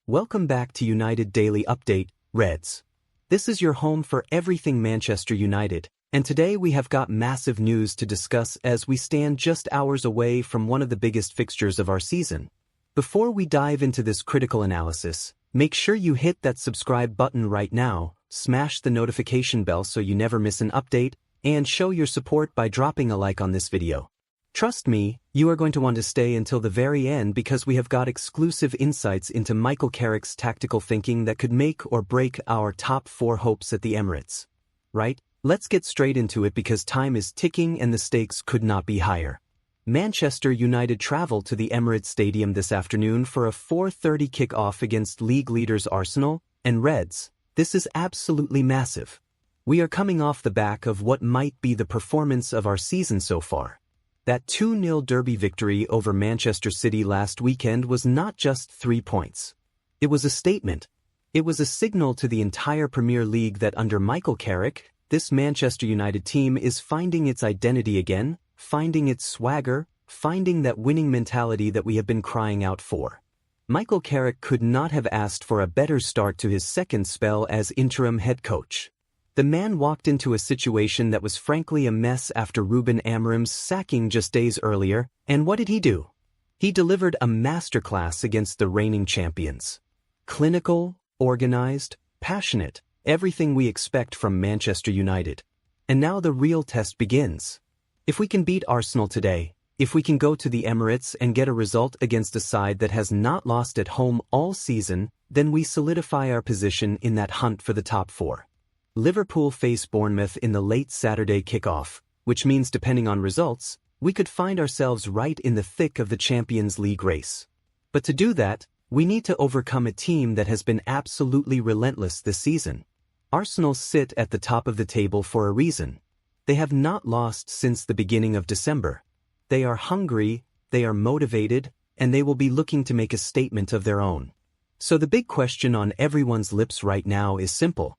Welcome back to United Daily Update, Reds. This is your home for everything Manchester United, and today we have got massive news to discuss as we stand just hours away from one of the biggest fixtures of our season. Before we dive into this critical analysis, make sure you hit that subscribe button right now, smash the notification bell so you never miss an update, and show your support by dropping a like on this video. Trust me, you are going to want to stay until the very end because we have got exclusive insights into Michael Carrick's tactical thinking that could make or break our top 4 hopes at the Emirates. Right? Let's get straight into it because time is ticking and the stakes could not be higher. Manchester United travel to the Emirates Stadium this afternoon for a 4:30 kick-off against league leaders Arsenal and Reds. This is absolutely massive. We are coming off the back of what might be the performance of our season so far. That 2-0 derby victory over Manchester City last weekend was not just 3 points. It was a statement. It was a signal to the entire Premier League that under Michael Carrick, this Manchester United team is finding its identity again, finding its swagger, finding that winning mentality that we have been crying out for. Michael Carrick could not have asked for a better start to his second spell as interim head coach. The man walked into a situation that was frankly a mess after Ruben Amorim's sacking just days earlier, and what did he do? He delivered a masterclass against the reigning champions. Clinical, organized, passionate, everything we expect from Manchester United. And now the real test begins. If we can beat Arsenal today, if we can go to the Emirates and get a result against a side that has not lost at home all season, then we solidify our position in that hunt for the top 4. Liverpool face Bournemouth in the late Saturday kickoff, which means depending on results, we could find ourselves right in the thick of the Champions League race. But to do that, we need to overcome a team that has been absolutely relentless this season. Arsenal sit at the top of the table for a reason. They have not lost since the beginning of December. They are hungry, they are motivated, and they will be looking to make a statement of their own. So the big question on everyone's lips right now is simple.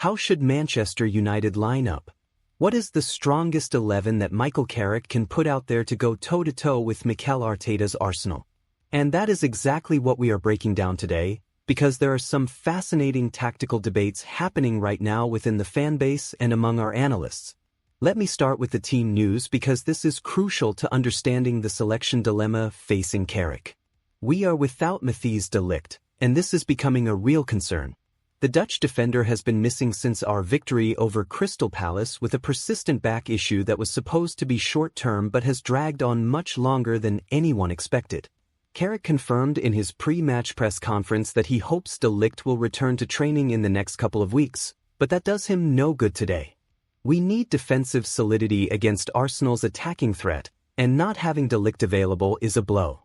How should Manchester United line up? What is the strongest 11 that Michael Carrick can put out there to go toe-to-toe with Mikel Arteta's Arsenal? And that is exactly what we are breaking down today, because there are some fascinating tactical debates happening right now within the fanbase and among our analysts. Let me start with the team news because this is crucial to understanding the selection dilemma facing Carrick. We are without Matthijs de Ligt, and this is becoming a real concern. The Dutch defender has been missing since our victory over Crystal Palace with a persistent back issue that was supposed to be short-term but has dragged on much longer than anyone expected. Carrick confirmed in his pre-match press conference that he hopes de Ligt will return to training in the next couple of weeks, but that does him no good today. We need defensive solidity against Arsenal's attacking threat, and not having de Ligt available is a blow.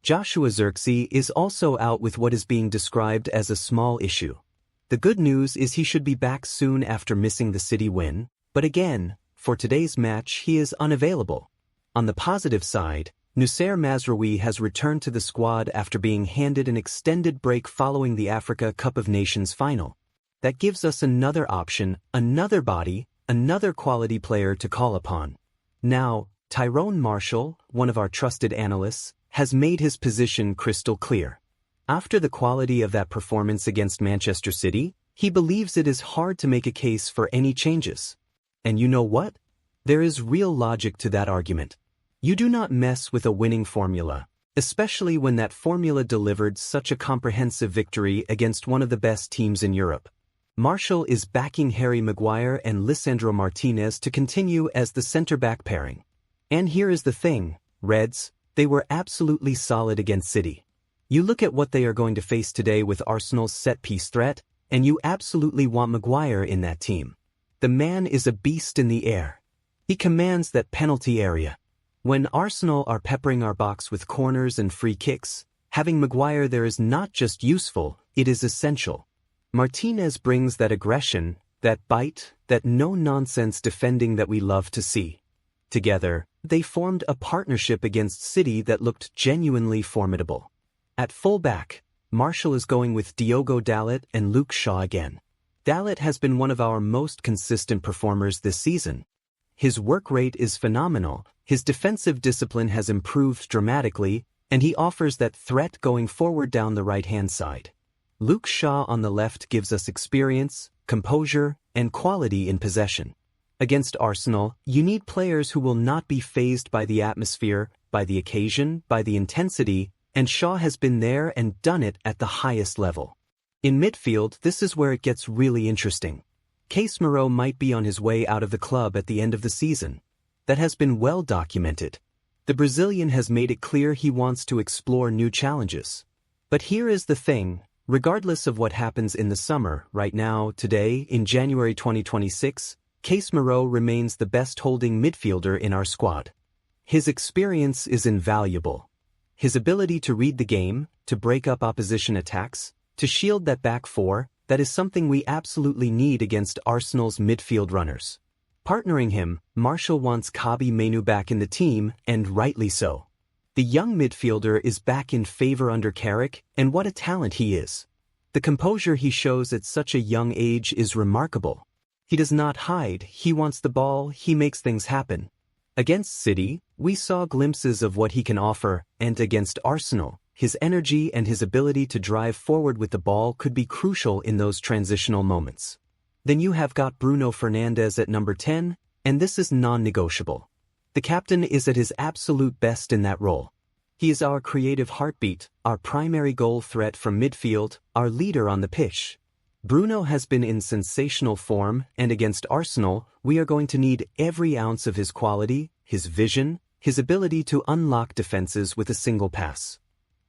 Joshua Zirkzee is also out with what is being described as a small issue. The good news is he should be back soon after missing the City win, but again, for today's match he is unavailable. On the positive side, Noussair Mazraoui has returned to the squad after being handed an extended break following the Africa Cup of Nations final. That gives us another option, another body, another quality player to call upon. Now, Tyrone Marshall, one of our trusted analysts, has made his position crystal clear. After the quality of that performance against Manchester City, he believes it is hard to make a case for any changes. And you know what? There is real logic to that argument. You do not mess with a winning formula, especially when that formula delivered such a comprehensive victory against one of the best teams in Europe. Marshall is backing Harry Maguire and Lisandro Martinez to continue as the centre-back pairing. And here is the thing, Reds, they were absolutely solid against City. You look at what they are going to face today with Arsenal's set-piece threat, and you absolutely want Maguire in that team. The man is a beast in the air. He commands that penalty area. When Arsenal are peppering our box with corners and free kicks, having Maguire there is not just useful, it is essential. Martinez brings that aggression, that bite, that no-nonsense defending that we love to see. Together, they formed a partnership against City that looked genuinely formidable. At fullback, Marshall is going with Diogo Dalot and Luke Shaw again. Dalot has been one of our most consistent performers this season. His work rate is phenomenal, his defensive discipline has improved dramatically, and he offers that threat going forward down the right-hand side. Luke Shaw on the left gives us experience, composure, and quality in possession. Against Arsenal, you need players who will not be fazed by the atmosphere, by the occasion, by the intensity, and Shaw has been there and done it at the highest level. In midfield, this is where it gets really interesting. Casemiro might be on his way out of the club at the end of the season. That has been well documented. The Brazilian has made it clear he wants to explore new challenges. But here is the thing, regardless of what happens in the summer, right now, today, in January 2026, Casemiro remains the best holding midfielder in our squad. His experience is invaluable. His ability to read the game, to break up opposition attacks, to shield that back four, that is something we absolutely need against Arsenal's midfield runners. Partnering him, Martial wants Mainoo back in the team, and rightly so. The young midfielder is back in favor under Carrick, and what a talent he is. The composure he shows at such a young age is remarkable. He does not hide, he wants the ball, he makes things happen. Against City, we saw glimpses of what he can offer, and against Arsenal, his energy and his ability to drive forward with the ball could be crucial in those transitional moments. Then you have got Bruno Fernandes at number 10, and this is non-negotiable. The captain is at his absolute best in that role. He is our creative heartbeat, our primary goal threat from midfield, our leader on the pitch. Bruno has been in sensational form, and against Arsenal, we are going to need every ounce of his quality, his vision, his ability to unlock defenses with a single pass.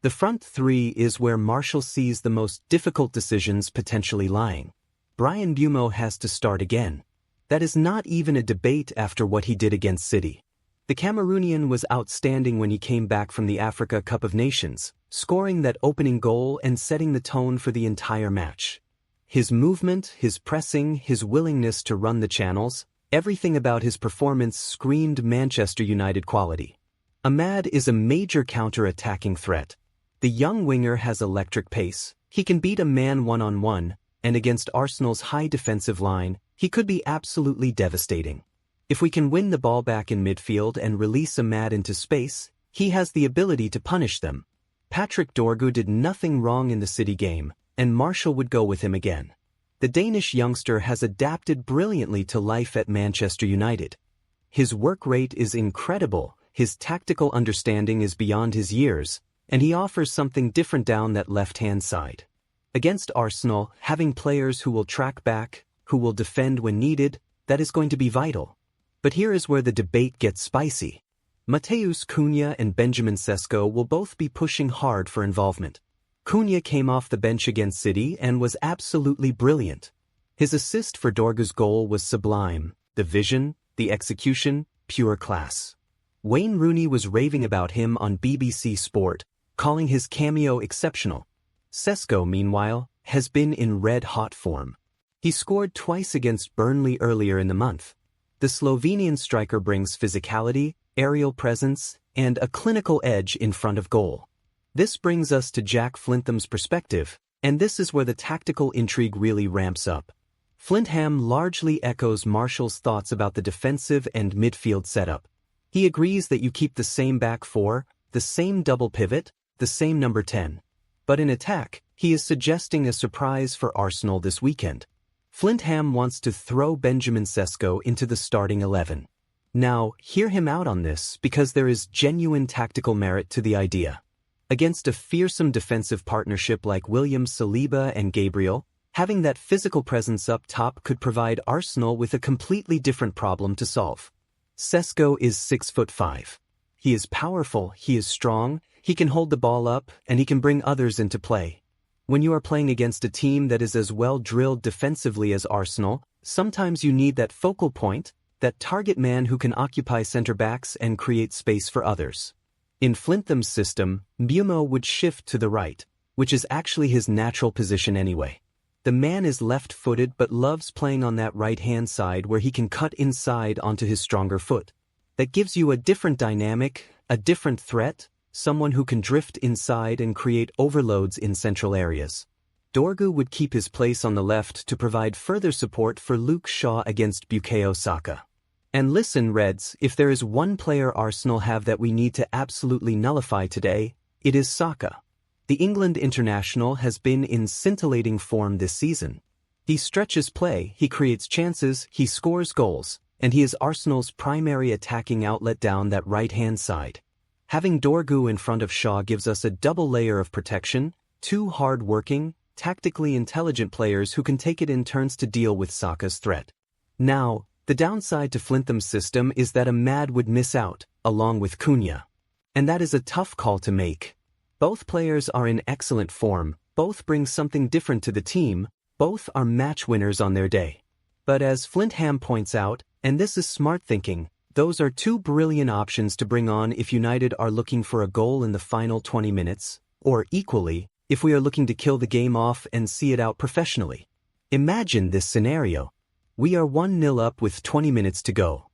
The front three is where Martial sees the most difficult decisions potentially lying. Bryan Mbeumo has to start again. That is not even a debate after what he did against City. The Cameroonian was outstanding when he came back from the Africa Cup of Nations, scoring that opening goal and setting the tone for the entire match. His movement, his pressing, his willingness to run the channels, everything about his performance screamed Manchester United quality. Ahmad is a major counter-attacking threat. The young winger has electric pace, he can beat a man one-on-one, and against Arsenal's high defensive line, he could be absolutely devastating. If we can win the ball back in midfield and release Ahmad into space, he has the ability to punish them. Patrick Dorgu did nothing wrong in the City game, and Martial would go with him again. The Danish youngster has adapted brilliantly to life at Manchester United. His work rate is incredible, his tactical understanding is beyond his years, and he offers something different down that left-hand side. Against Arsenal, having players who will track back, who will defend when needed, that is going to be vital. But here is where the debate gets spicy. Matheus Cunha and Benjamin Sesko will both be pushing hard for involvement. Cunha came off the bench against City and was absolutely brilliant. His assist for Dorgu's goal was sublime, the vision, the execution, pure class. Wayne Rooney was raving about him on BBC Sport, calling his cameo exceptional. Sesko, meanwhile, has been in red-hot form. He scored twice against Burnley earlier in the month. The Slovenian striker brings physicality, aerial presence, and a clinical edge in front of goal. This brings us to Jack Flintham's perspective, and this is where the tactical intrigue really ramps up. Flintham largely echoes Martial's thoughts about the defensive and midfield setup. He agrees that you keep the same back four, the same double pivot, the same number 10. But in attack, he is suggesting a surprise for Arsenal this weekend. Flintham wants to throw Benjamin Sesko into the starting 11. Now, hear him out on this because there is genuine tactical merit to the idea. Against a fearsome defensive partnership like William Saliba and Gabriel, having that physical presence up top could provide Arsenal with a completely different problem to solve. Sesko is 6'5". He is powerful, he is strong, he can hold the ball up, and he can bring others into play. When you are playing against a team that is as well drilled defensively as Arsenal, sometimes you need that focal point, that target man who can occupy center-backs and create space for others. In Flintham's system, Mbeumo would shift to the right, which is actually his natural position anyway. The man is left-footed but loves playing on that right-hand side where he can cut inside onto his stronger foot. That gives you a different dynamic, a different threat, someone who can drift inside and create overloads in central areas. Dorgu would keep his place on the left to provide further support for Luke Shaw against Bukayo Saka. And listen, Reds, if there is one player Arsenal have that we need to absolutely nullify today, it is Saka. The England international has been in scintillating form this season. He stretches play, he creates chances, he scores goals, and he is Arsenal's primary attacking outlet down that right-hand side. Having Dorgu in front of Shaw gives us a double layer of protection, two hard-working, tactically intelligent players who can take it in turns to deal with Saka's threat. Now, the downside to Flintham's system is that Ahmad would miss out, along with Cunha. And that is a tough call to make. Both players are in excellent form, both bring something different to the team, both are match winners on their day. But as Flintham points out, and this is smart thinking, those are two brilliant options to bring on if United are looking for a goal in the final 20 minutes, or equally, if we are looking to kill the game off and see it out professionally. Imagine this scenario. We are 1-0 up with 20 minutes to go.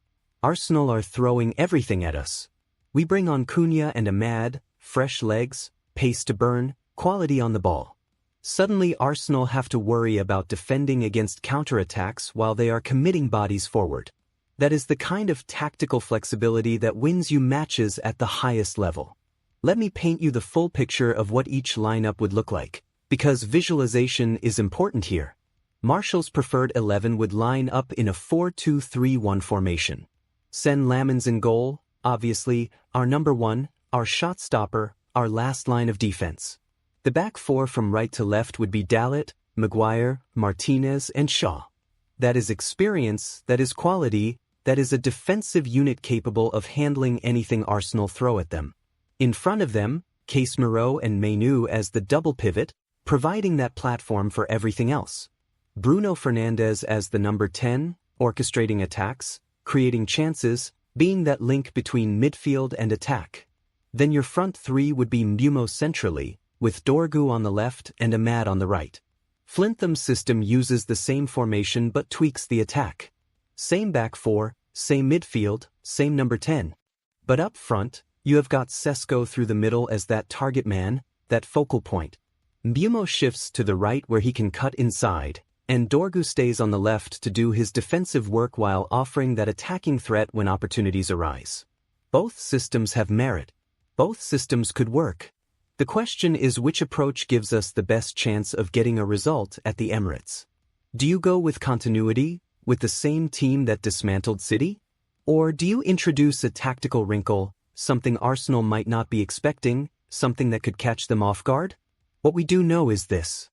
Arsenal are throwing everything at us. We bring on Cunha and Ahmad, fresh legs, pace to burn, quality on the ball. Suddenly Arsenal have to worry about defending against counterattacks while they are committing bodies forward. That is the kind of tactical flexibility that wins you matches at the highest level. Let me paint you the full picture of what each lineup would look like, because visualization is important here. Martial's preferred 11 would line up in a 4-2-3-1 formation. Sen Lamens in goal, obviously, our number one, our shot stopper, our last line of defense. The back four from right to left would be DeLigt, Maguire, Martinez, and Shaw. That is experience, that is quality, that is a defensive unit capable of handling anything Arsenal throw at them. In front of them, Casemiro and Mainoo as the double pivot, providing that platform for everything else. Bruno Fernandes as the number 10, orchestrating attacks, creating chances, being that link between midfield and attack. Then your front three would be Mainoo centrally, with Dorgu on the left and Ahmad on the right. Flintham's system uses the same formation but tweaks the attack. Same back four, same midfield, same number 10. But up front, you have got Sesko through the middle as that target man, that focal point. Mainoo shifts to the right where he can cut inside, and Dorgu stays on the left to do his defensive work while offering that attacking threat when opportunities arise. Both systems have merit. Both systems could work. The question is which approach gives us the best chance of getting a result at the Emirates. Do you go with continuity, with the same team that dismantled City? Or do you introduce a tactical wrinkle, something Arsenal might not be expecting, something that could catch them off guard? What we do know is this.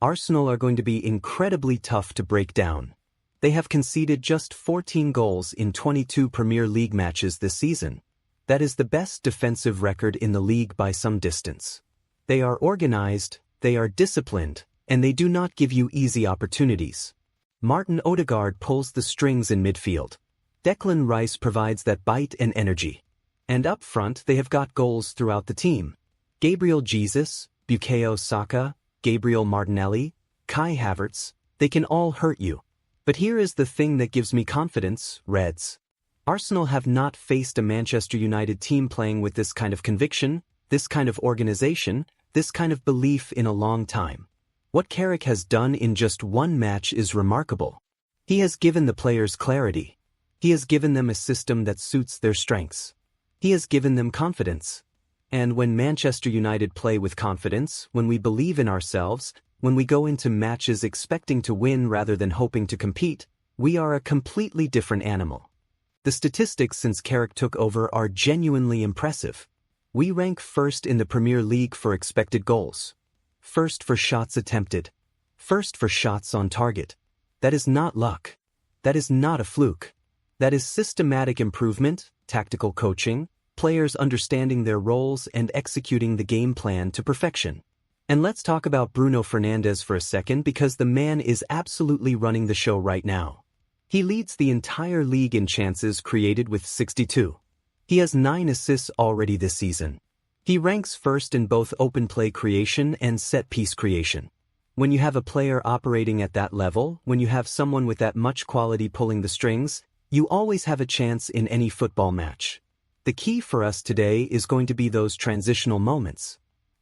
Arsenal are going to be incredibly tough to break down. They have conceded just 14 goals in 22 Premier League matches this season. That is the best defensive record in the league by some distance. They are organized, they are disciplined, and they do not give you easy opportunities. Martin Odegaard pulls the strings in midfield. Declan Rice provides that bite and energy. And up front they have got goals throughout the team. Gabriel Jesus, Bukayo Saka, Gabriel Martinelli, Kai Havertz, they can all hurt you. But here is the thing that gives me confidence, Reds. Arsenal have not faced a Manchester United team playing with this kind of conviction, this kind of organization, this kind of belief in a long time. What Carrick has done in just one match is remarkable. He has given the players clarity. He has given them a system that suits their strengths. He has given them confidence. And when Manchester United play with confidence, when we believe in ourselves, when we go into matches expecting to win rather than hoping to compete, we are a completely different animal. The statistics since Carrick took over are genuinely impressive. We rank first in the Premier League for expected goals. First for shots attempted. First for shots on target. That is not luck. That is not a fluke. That is systematic improvement, tactical coaching, players understanding their roles and executing the game plan to perfection. And let's talk about Bruno Fernandes for a second because the man is absolutely running the show right now. He leads the entire league in chances created with 62. He has 9 assists already this season. He ranks first in both open play creation and set-piece creation. When you have a player operating at that level, when you have someone with that much quality pulling the strings, you always have a chance in any football match. The key for us today is going to be those transitional moments.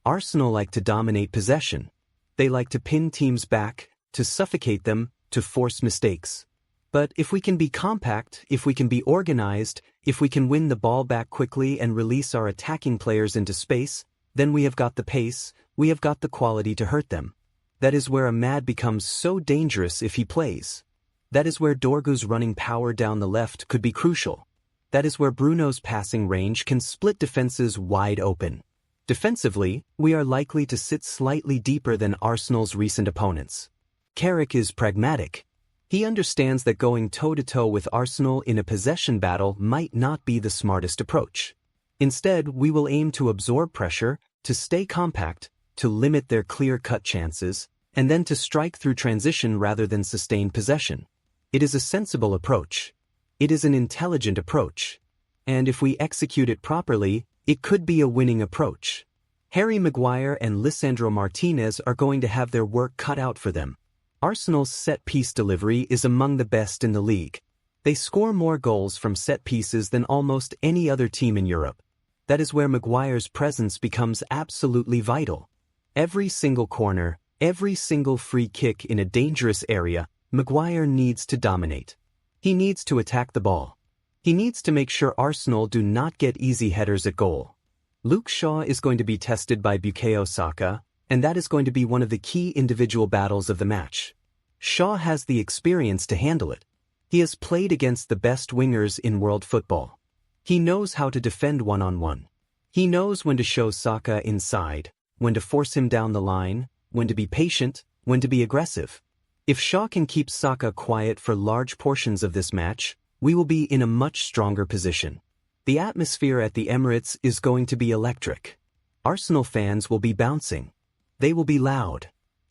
Arsenal like to dominate possession. They like to pin teams back, to suffocate them, to force mistakes. But if we can be compact, if we can be organized, if we can win the ball back quickly and release our attacking players into space, then we have got the pace, We have got the quality to hurt them. That is where Ahmad becomes so dangerous if he plays. That is where Dorgu's running power down the left could be crucial. That is where Bruno's passing range can split defenses wide open. Defensively, we are likely to sit slightly deeper than Arsenal's recent opponents. Carrick is pragmatic. He understands that going toe-to-toe with Arsenal in a possession battle might not be the smartest approach. Instead, we will aim to absorb pressure, to stay compact, to limit their clear-cut chances, and then to strike through transition rather than sustain possession. It is a sensible approach. It is an intelligent approach. And if we execute it properly, it could be a winning approach. Harry Maguire and Lisandro Martinez are going to have their work cut out for them. Arsenal's set-piece delivery is among the best in the league. They score more goals from set pieces than almost any other team in Europe. That is where Maguire's presence becomes absolutely vital. Every single corner, every single free kick in a dangerous area, Maguire needs to dominate. He needs to attack the ball. He needs to make sure Arsenal do not get easy headers at goal. Luke Shaw is going to be tested by Bukayo Saka, and that is going to be one of the key individual battles of the match. Shaw has the experience to handle it. He has played against the best wingers in world football. He knows how to defend one-on-one. He knows when to show Saka inside, when to force him down the line, when to be patient, when to be aggressive. If Shaw can keep Saka quiet for large portions of this match, we will be in a much stronger position. The atmosphere at the Emirates is going to be electric. Arsenal fans will be bouncing. They will be loud.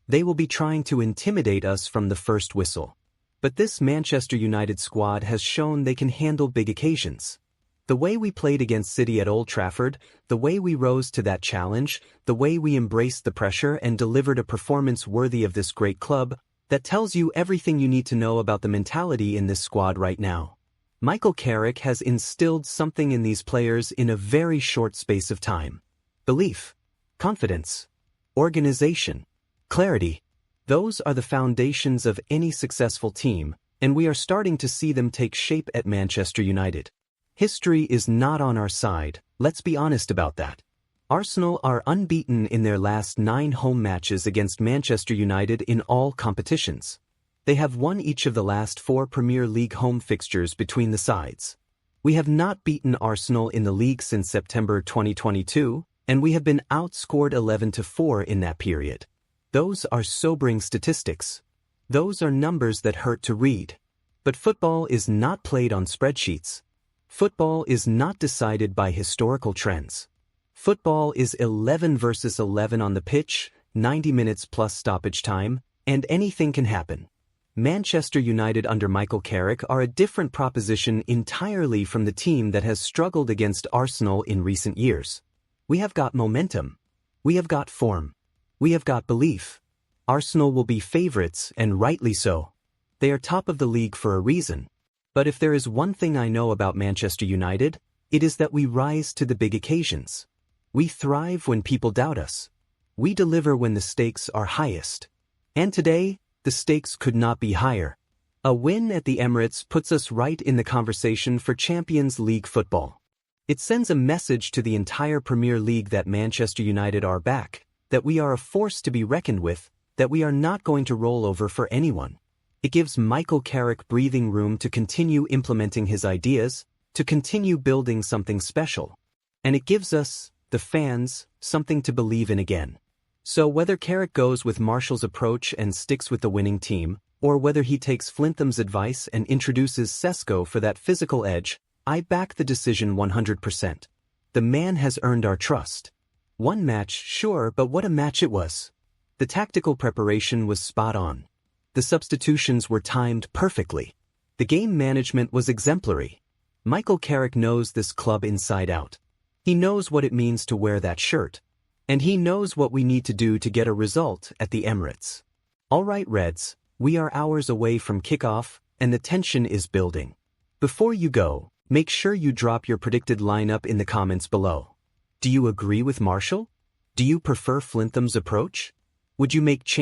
They will be trying to intimidate us from the first whistle. But this Manchester United squad has shown they can handle big occasions. The way we played against City at Old Trafford, the way we rose to that challenge, the way we embraced the pressure and delivered a performance worthy of this great club, that tells you everything you need to know about the mentality in this squad right now. Michael Carrick has instilled something in these players in a very short space of time. Belief, confidence, organization, clarity. Those are the foundations of any successful team, and we are starting to see them take shape at Manchester United. History is not on our side, let's be honest about that. Arsenal are unbeaten in their last 9 home matches against Manchester United in all competitions. They have won each of the last 4 Premier League home fixtures between the sides. We have not beaten Arsenal in the league since September 2022, and we have been outscored 11-4 in that period. Those are sobering statistics. Those are numbers that hurt to read. But football is not played on spreadsheets. Football is not decided by historical trends. Football is 11 versus 11 on the pitch, 90 minutes plus stoppage time, and anything can happen. Manchester United under Michael Carrick are a different proposition entirely from the team that has struggled against Arsenal in recent years. We have got momentum. We have got form. We have got belief. Arsenal will be favorites, and rightly so. They are top of the league for a reason. But if there is one thing I know about Manchester United, it is that we rise to the big occasions. We thrive when people doubt us. We deliver when the stakes are highest. And today, the stakes could not be higher. A win at the Emirates puts us right in the conversation for Champions League football. It sends a message to the entire Premier League that Manchester United are back, that we are a force to be reckoned with, that we are not going to roll over for anyone. It gives Michael Carrick breathing room to continue implementing his ideas, to continue building something special. And it gives us, the fans, something to believe in again. So whether Carrick goes with Martial's approach and sticks with the winning team, or whether he takes Flintham's advice and introduces Sesko for that physical edge, I back the decision 100%. The man has earned our trust. One match, sure, but what a match it was. The tactical preparation was spot on. The substitutions were timed perfectly. The game management was exemplary. Michael Carrick knows this club inside out. He knows what it means to wear that shirt. And he knows what we need to do to get a result at the Emirates. All right, Reds, we are hours away from kickoff, and the tension is building. Before you go, make sure you drop your predicted lineup in the comments below. Do you agree with Martial? Do you prefer Flintham's approach? Would you make changes?